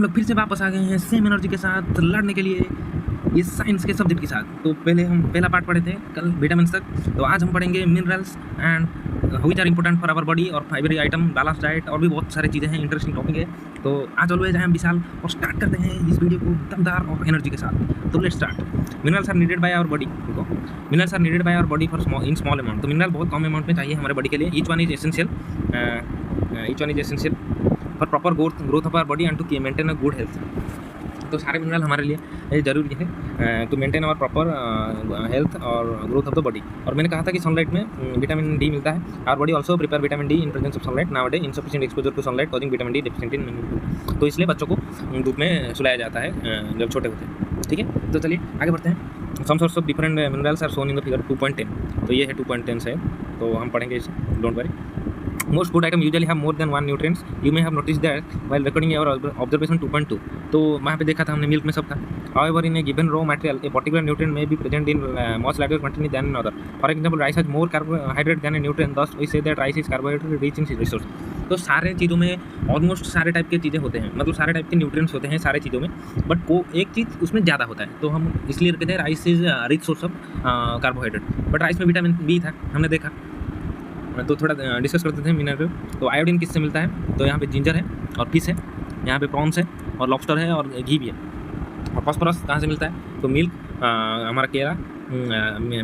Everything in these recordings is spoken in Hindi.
हम लोग फिर से वापस आ गए हैं सेम एनर्जी के साथ लड़ने के लिए इस साइंस के सब्जेक्ट के साथ। तो पहले हम पहला पार्ट पढ़े थे कल विटामिन्स तक, तो आज हम पढ़ेंगे minerals and which are important for our body और फाइबरी आइटम, बैलेंस डाइट और भी बहुत सारी चीज़ें हैं, इंटरेस्टिंग टॉपिक है। तो आज ऑलवेज आई एम विशाल और स्टार्ट करते हैं इस वीडियो को दमदार और एनर्जी के साथ। तो let's start. Minerals are needed by our body. देखो, minerals are needed by our body for small amount. तो मिनरल बहुत कम अमाउंट में चाहिए हमारे बॉडी के लिए। Each one is essential for proper growth of our body and to maintain a good health. तो सारे मिनरल हमारे लिए जरूरी है to maintain our proper health और ग्रोथ ऑफ द बॉडी। और मैंने कहा था कि सनलाइट में विटामिन डी मिलता है। Our body also prepare vitamin D in presence of sunlight now day insufficient exposure to sunlight causing vitamin D deficiency in many people. तो इसलिए बच्चों को धूप में सुलाया जाता है जब छोटे होते हैं। ठीक है, तो चलिए आगे बढ़ते हैं। Some source of different minerals are shown in the figure 2.10। तो ये है 2.10 है, तो हम पढ़ेंगे इसे, don't worry. Most food items usually have more than one nutrients. You may have noticed that while recording our observation 2.2. तो वहाँ पे देखा था हमने मिल्क में सब था। However, in a given raw material, a particular nutrient may be present in much larger quantity than another. For example, rice has more carbohydrate than a nutrient. Thus, we say that rice is carbohydrate rich in resource. तो सारे चीज़ों में ऑलमोस्ट सारे टाइप के चीज़ें होते हैं, मतलब सारे टाइप के न्यूट्रिएंट्स होते हैं सारे चीज़ों में, बट को एक चीज़ उसमें ज़्यादा होता है। तो हम इसलिए कहते हैं rice is rich source of carbohydrate. But rice में विटामिन बी था, हमने देखा। तो थोड़ा डिस्कस करते थे मिनरल। तो आयोडीन किससे मिलता है? तो यहाँ पे जिंजर है और फिश है, यहाँ पे प्रॉन्स है और लॉबस्टर है और घी भी है। और फास्फोरस कहाँ से मिलता है? तो मिल्क, हमारा केला,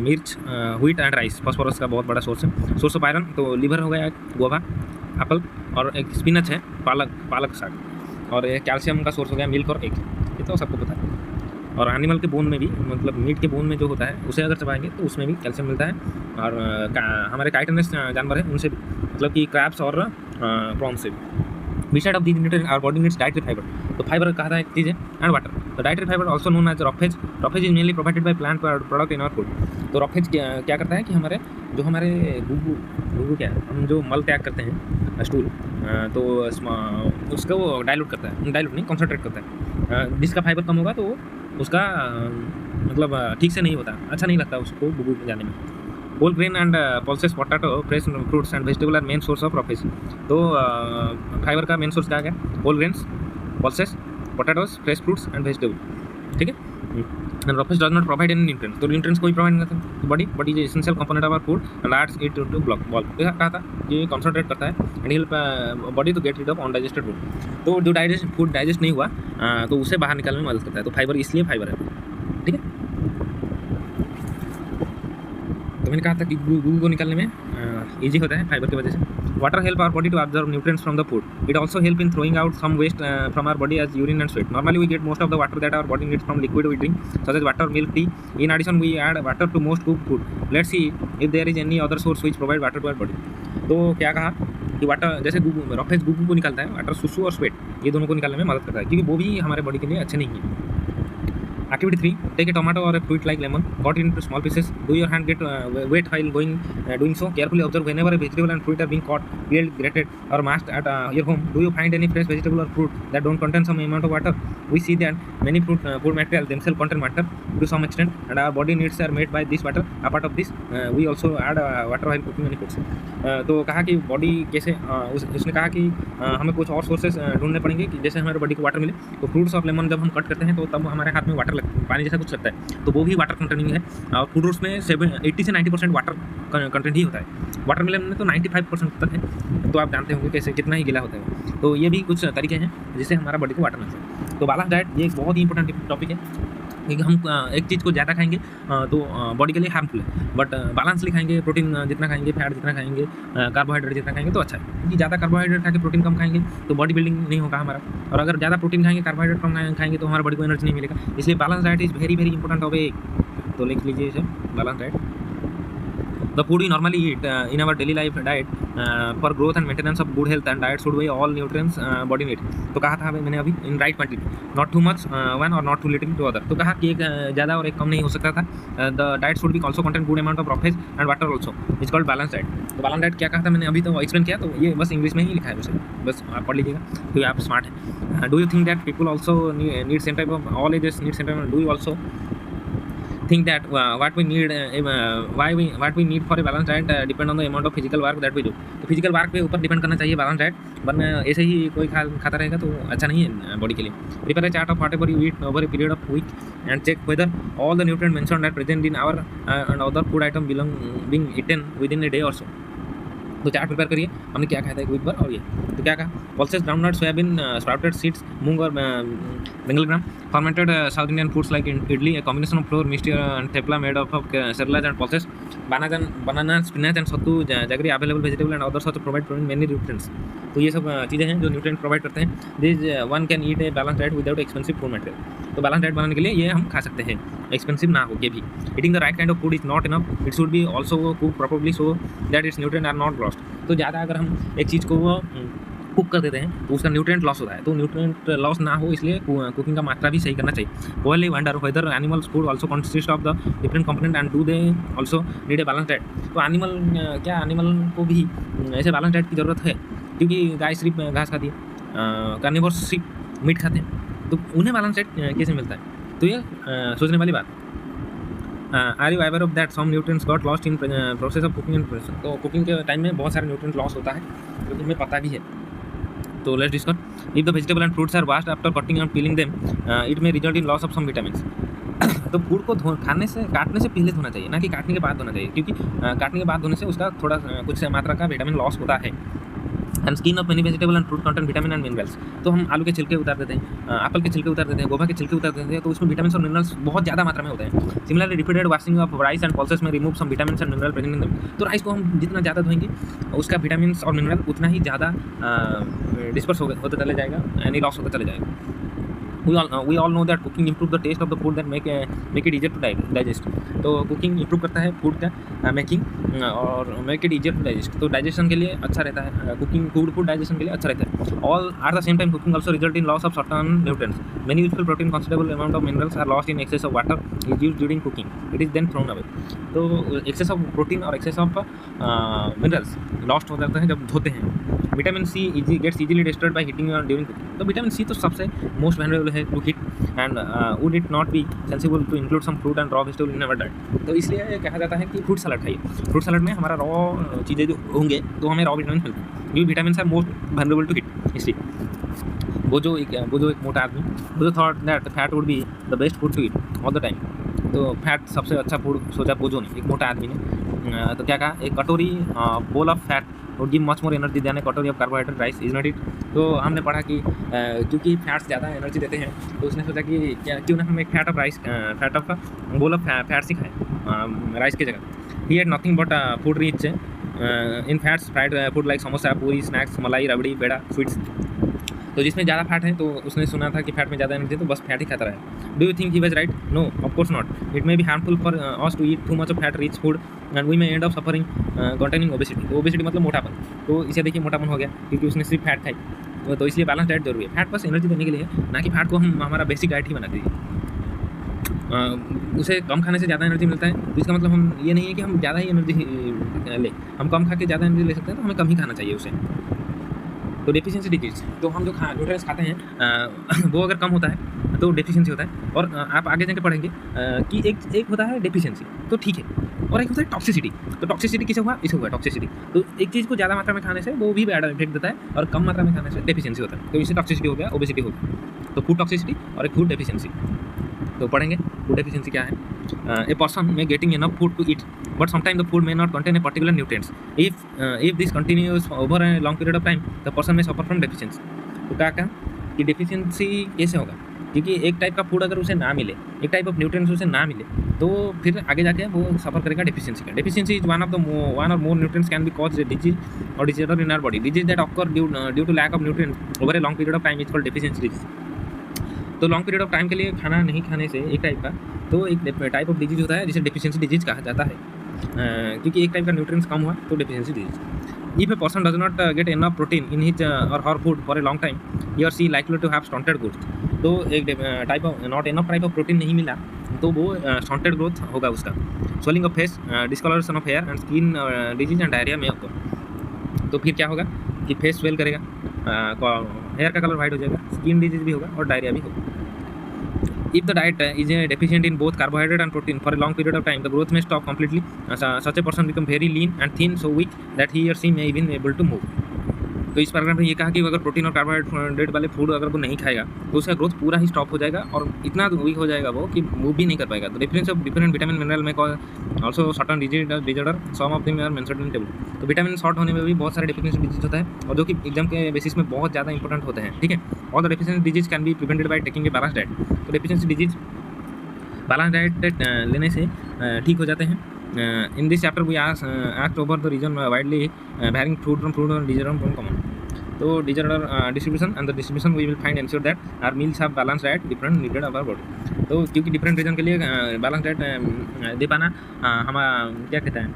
मिर्च, व्हीट एंड राइस फास्फोरस का बहुत बड़ा सोर्स है। सोर्स ऑफ आयरन तो लिवर हो गया, गोवा, एप्पल और एक स्पिनच है, पालक साग। और ये कैल्शियम का सोर्स हो गया मिल्क और एग। ये तो सबको पता है। और एनिमल के बोन में भी, मतलब मीट के बोन में जो होता है उसे अगर चबाएंगे तो उसमें भी कैल्शियम मिलता है। और हमारे काइटनस जानवर है उनसे भी, मतलब कि क्रैब्स और प्रॉन्स से भी। Beside of these nutrients our body needs dietary fibre. तो फाइबर कहा था एक चीज़ है, एंड वाटर। तो dietary fibre also known as roughage. Roughage is mainly provided by plant product in our food. तो रॉफेज क्या करता है कि हमारे गुगू क्या है, हम जो मल त्याग करते हैं स्टूल, तो उसको डाइल्यूट करता है, डाइल्यूट नहीं कंसंट्रेट करता है। जिसका फाइबर कम होगा तो उसका मतलब ठीक से नहीं होता, अच्छा नहीं लगता उसको गुगू में जाने में। Whole grain and pulses, potato, fresh fruits and vegetable are main source of roughage. तो फाइबर का मेन सोर्स क्या है? Whole grains, pulses, potatoes, fresh fruits and vegetable. ठीक है। And roughage does not provide any nutrients. तो न्यूट्रिएंट्स कोई प्रोवाइड नहीं करता। Body is essential component of our food and aids it to bowel. कहा था ये कंसंट्रेट करता है and help body to get rid of undigested food. तो जो फूड डाइजेस्ट नहीं हुआ तो उसे बाहर निकालने में मदद करता है। तो फाइबर, इसलिए फाइबर है। ठीक है। तो मैंने कहा था कि गुगू को निकालने में ईजी होता है फाइबर की वजह से। Water help our body to observe nutrients from the food. It also help in throwing out some waste from our body as urine and sweat. Normally we get most of the water that our body needs from liquid we drink such as water, milk, tea. In addition we add water to most cooked food. Let's see if there is any other source which provide water to our body. तो क्या कहा कि वाटर, जैसे रॉफेज गुगू को निकालता है, वाटर सुसु और स्वेट ये दोनों को निकालने में मदद करता है, क्योंकि वो भी हमारे बॉडी के लिए अच्छे नहीं है। Activity 3. Take a tomato or a fruit like lemon, cut it into small pieces. Do your hand get wet while doing so? Carefully observe whenever a vegetable and fruit are being cut, peeled, grated or mashed at your home. Do you find any fresh vegetable or fruit that don't contain some amount of water? We see that many food materials themselves contain water to some extent, and our body needs are made by this water. Apart of this, we also add water while cooking many foods. तो कहा कि बॉडी कैसे, उसने कहा कि हमें कुछ और सोर्सेस ढूंढने पड़ेंगे कि जैसे हमारे बॉडी को वाटर मिले। तो फ्रूट्स ऑफ लेमन जब हम कट करते हैं तो तब हमारे हाथ में वाटर पानी जैसा कुछ लगता है, तो वो भी वाटर कंटेनिंग है। और फ्रूट्स में 80 से 90% वाटर कंटेंट ही होता है। वाटरमेलन में तो 95% तक है। तो आप जानते होंगे कैसे कितना ही गीला होता है। तो ये भी कुछ तरीके हैं जिससे हमारा बॉडी को वाटर मिलता है। तो बैलेंस डाइट ये एक बहुत ही इंपॉर्टेंट टॉपिक है, क्योंकि हम एक चीज़ को ज़्यादा खाएंगे तो बॉडी के लिए हार्मफुल है, बट बैलेंसली खाएंगे, प्रोटीन जितना खाएंगे, फैट जितना खाएंगे, कार्बोहाइड्रेट जितना खाएंगे तो अच्छा है। क्योंकि ज़्यादा कार्बोहाइड्रेट खा के प्रोटीन कम खाएंगे तो बॉडी बिल्डिंग नहीं होगा हमारा, और अगर ज़्यादा प्रोटीन खाएंगे, कार्बोहाइड्रेट कम खाएंगे तो हमारे बॉडी को एनर्जी नहीं मिलेगा। इसलिए balance diet is very very important topic. तो लिख लीजिए इसे, balance diet. The food we normally eat in our daily life diet for growth and maintenance of good health and diet should weigh all nutrients body need. तो कहा था मैंने अभी in right quantity, not too much one or not too little to other. तो कहा कि एक ज़्यादा और एक कम नहीं हो सकता था। The diet should be also contain good amount of roughage and water also. It's called balanced diet. तो बैलेंस डाइट क्या कहा था मैंने अभी तो एक्सप्लेन किया, तो ये बस इंग्लिश में ही लिखा है वैसे, बस आप पढ़ लीजिएगा क्योंकि आप स्मार्ट हैं। Do you think that people also need same type of all ages need same type? Do you also think that what we need what we need for a balanced diet depend on the amount of physical work that we do. तो फिजिकल वर्क पे ऊपर डिपेंड करना चाहिए बैलेंस डाइट, वरना ऐसे ही कोई खाता रहेगा तो अच्छा नहीं है बॉडी के लिए. Prepare a chart of whatever you eat over a period of week and check whether all the nutrient mentioned are present in our and other food item being eaten with in a day और सो. तो चार्ट प्रिपेयर करिए हमने क्या खाया था एक वीक पर, और ये तो क्या कहा, pulses groundnut soybean sprouted seeds moong और Bengal gram, fermented South Indian foods like idli, a combination of flour mixture and thepla made up of cereals and pulses, banana spinach and sattu jaggery available vegetable and other such provide many nutrients. तो ये सब चीज़ें हैं जो न्यूट्रिएंट प्रोवाइड करते हैं. This one can eat A balance diet without expensive food material. तो बैलेंस डाइट बनाने के लिए ये हम खा सकते हैं एक्सपेंसिव ना हो के भी. Eating the right kind of food is not enough, it should be also cook properly so that its nutrient are not lost. तो ज़्यादा अगर हम एक चीज़ को कुक कर देते हैं तो उसका न्यूट्रिएंट लॉस होता है. तो न्यूट्रिएंट लॉस ना हो इसलिए कुकिंग का मात्रा भी सही करना चाहिए. Only wonder whether animals food also consist of the different component and do they also need a balance diet. तो एनिमल को भी ऐसे बैलेंस डाइट की ज़रूरत है, क्योंकि गाय सिर्फ घास खाती है, कार्निवोर्स सिर्फ मीट खाते हैं, तो उन्हें बैलेंस डाइट कैसे मिलता है. तो ये सोचने वाली बात. Are you aware of that some nutrients got lost in process of cooking and preparation. तो कुकिंग के टाइम में बहुत सारे न्यूट्रिएंट लॉस होता है जो तुम्हें पता भी है. तो let's discuss. If the vegetable and fruits are washed after cutting and peeling them it may result in loss of some vitamins. तो फूड को काटने से पहले धोना चाहिए, ना कि काटने के बाद धोना चाहिए, क्योंकि काटने के बाद धोने से उसका थोड़ा कुछ मात्रा का विटामिन लॉस होता है. And skin of many vegetable and fruit content vitamin and minerals. तो हम आलू के छिलके उतार देते हैं, एप्पल के छिलके उतार देते हैं, गोभा के छिलके उतार देते हैं, तो उसमें विटामिन और मिनरल्स बहुत ज़्यादा मात्रा में होते हैं. Similarly repeated washing of rice and pulses में remove some vitamin and mineral present in them. तो राइस को हम जितना ज़्यादा धोएंगे उसका विटामिन और मिनरल उतना ही ज़्यादा डिस्पर्स होते चले जाएगा, यानी लॉस होता चले जाएगा. We all know that cooking improve the taste of the food that make it easier to digest. तो कुकिंग इंप्रूव करता है फूड का मेकिंग और make it easier to digest. तो डाइजेशन के लिए अच्छा रहता है कुकिंग. फूड डाइजेशन के लिए अच्छा रहता है. All are the same time cooking also result in loss of certain nutrients. Many useful protein considerable amount of minerals are lost in excess of water is used during cooking. It is then thrown away. तो एक्सेस ऑफ प्रोटीन और एक्सेस ऑफ मिनरल्स लॉस्ट हो जाते हैं जब धोते हैं. Vitamin C gets easily destroyed by heating during cooking. तो विटामिन सी तो सबसे मोस्ट वैल्यूएबल है to heat and would it not be sensible to include some fruit and raw vegetable in our diet. तो इसलिए कहा जाता है कि फ्रूट सलाद खाइए. फ्रूट सलाद में हमारा रॉ चीज़ें जो होंगे तो हमें रॉ विटामिन मिलते हैं, क्योंकि vitamin are most valuable to heat. इसलिए वो जो एक मोटा आदमी वो thought that fat would be the best food to eat all the time. तो फैट सबसे अच्छा फूड सोचा बोझो ने, एक मोटा आदमी ने. तो क्या कहा, एक कटोरी bowl of fat would give much more energy than a katori of carbohydrate rice is not it. तो हमने पढ़ा कि क्योंकि फैट्स ज़्यादा एनर्जी देते हैं, तो उसने सोचा कि क्यों ना हम एक fat of bowl of fat ही खाएँ राइस की जगह. He had nothing but food rich in fats fried food like samosa, puri, snacks, मलाई, रबड़ी, पेड़ा, स्वीट्स. तो जिसमें ज़्यादा फैट है तो उसने सुना था कि फैट में ज़्यादा एनर्जी है, तो बस फैट ही खाता रहा. Do you think he was right? No, of course not. It may be harmful for us to eat too much of fat rich food and we may end of suffering containing obesity. तो ओबेसिटी मतलब मोटापन. तो इसे देखिए मोटापन हो गया क्योंकि उसने सिर्फ फैट खाई. तो इसलिए बैलेंस डाइट जरूरी है. फैट बस एनर्जी देने के लिए है, ना कि फैट को हम हमारा बेसिक डाइट ही बना दीजिए. उसे कम खाने से ज़्यादा एनर्जी मिलता है. तो इसका मतलब हम ये नहीं है कि हम ज़्यादा ही एनर्जी ले. हम कम खा के ज़्यादा एनर्जी ले सकते हैं, तो हमें कम ही खाना चाहिए उसे. तो डेफिशिएंसी डिजीज, तो हम जो न्यूट्रिएंट्स खाते हैं वो अगर कम होता है तो डेफिशिएंसी होता है. और आप आगे जाकर पढ़ेंगे कि एक होता है डेफिशिएंसी, तो ठीक है, और एक होता है टॉक्सिसिटी. तो टॉक्सिसिटी किसे हुआ? इसे हुआ टॉक्सिसिटी. तो एक चीज़ को ज़्यादा मात्रा में खाने से वो भी बैड इफेक्ट देता है, और कम मात्रा में खाने से डेफिशिएंसी होता है. तो इसे टॉक्सिसिटी हो गया, ओबेसिटी हो गया. तो फूड टॉक्सिसिटी और एक फूड डेफिशिएंसी. तो पढ़ेंगे फूड डेफिशिएंसी क्या है. A person may getting enough food to eat but sometimes the food may not contain a particular nutrients. If this continues over a long period of time, the person may suffer from deficiency. तो क्या कहा कि डेफिशिएंसी कैसे होगा? क्योंकि एक टाइप का फूड अगर उसे ना मिले, एक टाइप ऑफ न्यूट्रिएंट्स उसे ना मिले, तो फिर आगे जाके वो सफ़र करेगा डेफिशिएंसी का. Deficiency is one or more nutrients can be cause disease or disorder in our body. Disease that occur due to lack of nutrients over a long period of time is called deficiency disease. तो लॉन्ग पीरियड ऑफ टाइम के लिए खाना नहीं खाने से एक टाइप का, तो एक टाइप ऑफ डिजीज होता है जिसे डेफिशिएंसी डिजीज कहा जाता है. क्योंकि एक टाइप का न्यूट्रिएंट्स कम हुआ तो deficiency disease. If a person does not get enough protein in his or her food for a long time, he or she likely to have stunted growth. तो एक type of not enough type of protein नहीं मिला तो वो स्टंटेड ग्रोथ होगा उसका. Swelling of face, discoloration of hair and skin disease and diarrhoea में होगा. तो फिर क्या होगा कि फेस स्वेल करेगा, हेयर का कलर वाइट हो जाएगा, स्किन डिजीज भी होगा और डायरिया भी होगा. If the diet is deficient in both carbohydrate and protein for a long period of time, the growth may stop completely. Such a person become very lean and thin, so weak that he or she may even able to move. तो इस पैराग्राफ में ये कहा कि अगर प्रोटीन और कार्बोहाइड्रेट वाले फूड अगर वो नहीं खाएगा तो उसका ग्रोथ पूरा ही स्टॉप हो जाएगा और इतना वीक हो जाएगा वो कि मूव भी नहीं कर पाएगा. तो difference of different vitamin mineral में also certain disorder some of them are mentioned in table. तो विटामिन शॉर्ट होने में भी बहुत सारे डेफिशिएंसी डिजीज होता है और जो कि एग्जाम के बेसिस में बहुत ज़्यादा इंपॉर्टेंट होते हैं. ठीक है. All the deficiency disease can be prevented by taking a balance diet. तो डेफिशिएंसी डिजीज बैलेंस डाइट लेने से ठीक हो जाते हैं. In this chapter we asked over the reason widely varying food from disorder from common. So disorder distribution and the distribution we will find ensure that our meals have balanced diet different needed of our body. तो क्योंकि डिफरेंट रीजन के लिए बैलेंस डाइट दे पाना हम क्या कहते हैं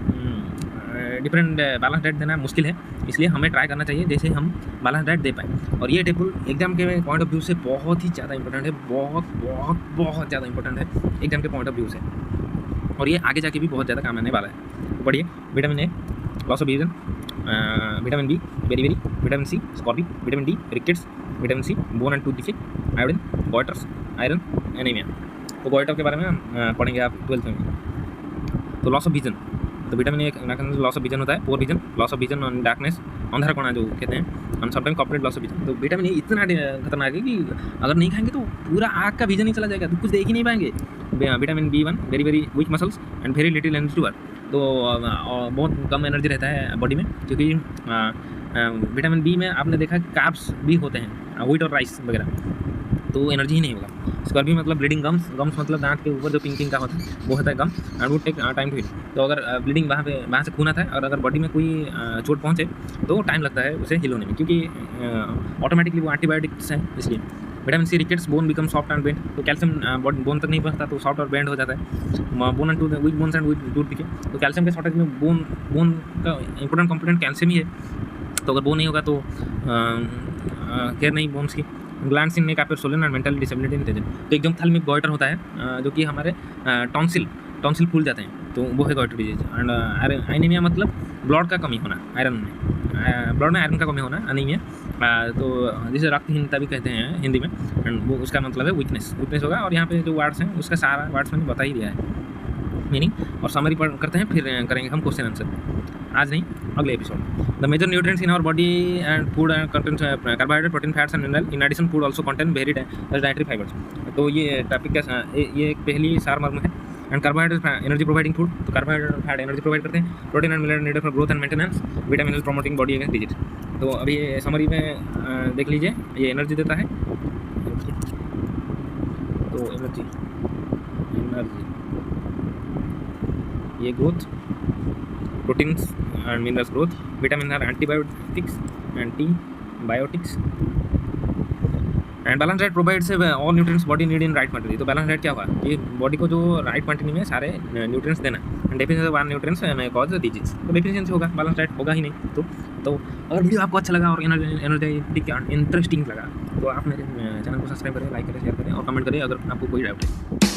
डिफरेंट बैलेंस डाइट देना मुश्किल है, इसलिए हमें ट्राई करना चाहिए जैसे हम बैलेंस डाइट दे पाएँ. और ये टेबल एग्जाम के पॉइंट ऑफ व्यू से बहुत ही ज़्यादा इंपॉर्टेंट है, बहुत ज़्यादा इंपॉर्टेंट है एग्जाम के पॉइंट ऑफ व्यू से, और ये आगे जाके भी बहुत ज़्यादा काम आने वाला है. तो पढ़िए. Vitamin A loss of vision, vitamin B beri vitamin C scurvy, vitamin D rickets, vitamin C bone and tooth defect, iodine goitres, iron anaemia. तो गॉइटर के बारे में पढ़ेंगे आप 12th में. तो लॉस ऑफ विजन, तो vitamin A loss of vision होता है, poor vision, loss of vision on darkness, अंधारा कोना जो कहते हैं, और sometime corporate loss of vision. तो विटामिन ए इतना खतरनाक है कि अगर नहीं खाएंगे तो पूरा आँख का विजन ही चला जाएगा, तो कुछ देख ही नहीं पाएंगे. Vitamin B one very weak muscles and very little energy to work. तो बहुत कम एनर्जी रहता है बॉडी में, क्योंकि विटामिन बी में आपने देखा कार्ब्स भी होते हैं, व्हीट और राइस वगैरह, तो एनर्जी ही नहीं होगा. स्कॉर्बी मतलब ब्लीडिंग गम्स मतलब दांत के ऊपर जो पिंकिंग का होता है वो होता है gum, and would take time to heal. तो अगर ब्लीडिंग वहाँ से खून आता है और अगर बॉडी में कोई चोट पहुँचे तो टाइम लगता है उसे हील होने में, क्योंकि ऑटोमेटिकली वो एंटीबायोटिक्स हैं इसलिए. Vitamin C rickets bone become soft and bend. तो कैल्शियम बोन तक नहीं पहुँचता तो सॉफ्ट और बेंड हो जाता है. Bone and tooth weak bones and tooth decay. तो कैल्शियम के शॉर्टेज में बोन का इंपॉर्टेंट कंपोनेंट कैल्शियम ही है. तो अगर बोन नहीं होगा तो केयर नहीं बोन्स की. Glands in neck after swollen and mental disability in टेजन. तो एकदम थल में गॉइटर होता है जो कि हमारे टॉन्सिल फूल जाते हैं, तो वो है गॉइटर डिजीज. एंड एनीमिया मतलब ब्लड का कमी होना, आयरन में ब्लड में आयरन का कमी होना एनीमिया. तो जिसे रक्तहीनता भी कहते हैं हिंदी में, एंड वो उसका मतलब है वीकनेस होगा. और यहाँ पे जो वर्ड्स हैं उसका सारा वर्ड्स मैंने बता ही दिया है मीनिंग, और समरी करते हैं, फिर करेंगे हम क्वेश्चन आंसर. आज नहीं, अगले episode. The major nutrients in our body and food and contents carbohydrate, protein, fats and mineral. In addition food also contain very dietary fibres. तो ये टॉपिक का ये एक पहली सारमर्म है. And carbohydrate energy providing food. तो कार्बोहाइड्रेट फैट एनर्जी प्रोवाइड करते हैं. Protein and mineral needed for growth and maintenance. Vitamin promoting body against disease. तो अभी समरी में देख लीजिए, ये एनर्जी देता है. तो एनर्जी ये growth, proteins and minerals growth, vitamin are antibiotics and balance diet provides all nutrients body need in right quantity. तो बैलेंस डाइट क्या हुआ, ये बॉडी को जो राइट क्वांटिटी में सारे न्यूट्रिएंट्स देना. And deficiency of one nutrients में कॉज डिजीज. तो डेफिशिएंसी होगा, बैलेंस डाइट होगा ही नहीं. तो अगर वीडियो आपको अच्छा लगा और एनर्जेटिक इंटरेस्टिंग लगा तो आप मेरे चैनल को सब्सक्राइब करें, लाइक करें, शेयर करें और कमेंट करें अगर आपको कोई डाउट है.